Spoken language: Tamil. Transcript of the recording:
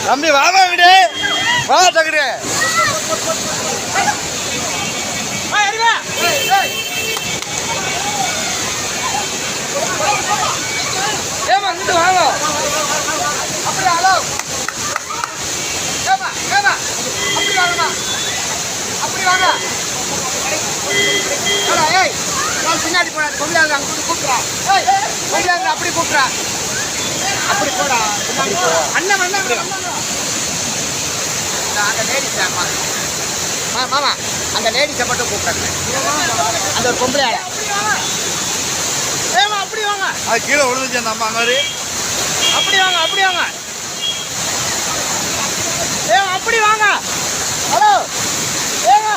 தம்பி வாமா விடு வா தகுடு ஏமா இங்கிட்டு வாங்க அப்படி ஹலோ ஏமா ஏமா அப்படி வாங்கம்மா அப்படி வாங்க ஏய் நான் பின்னாடி போனா கொள்ளாங்க அங்கிட்டு கூப்பிட்றா ஏய் கொள்ளாங்க அப்படி கூப்பிட்றா அப்படி போடா அண்ணன் அண்ணன் அந்த லேடிஸ் மாமா அந்த லேடிஸை மட்டும் கூப்பிட்றாங்க அந்த ஒரு பொம்பளை ஆளை ஏமா அப்படி வாங்க அது கீழே விழுந்துச்சு அந்த அம்மா மாதிரி அப்படி வாங்க அப்படி வாங்க ஏமா அப்படி வாங்க ஹலோ ஏங்க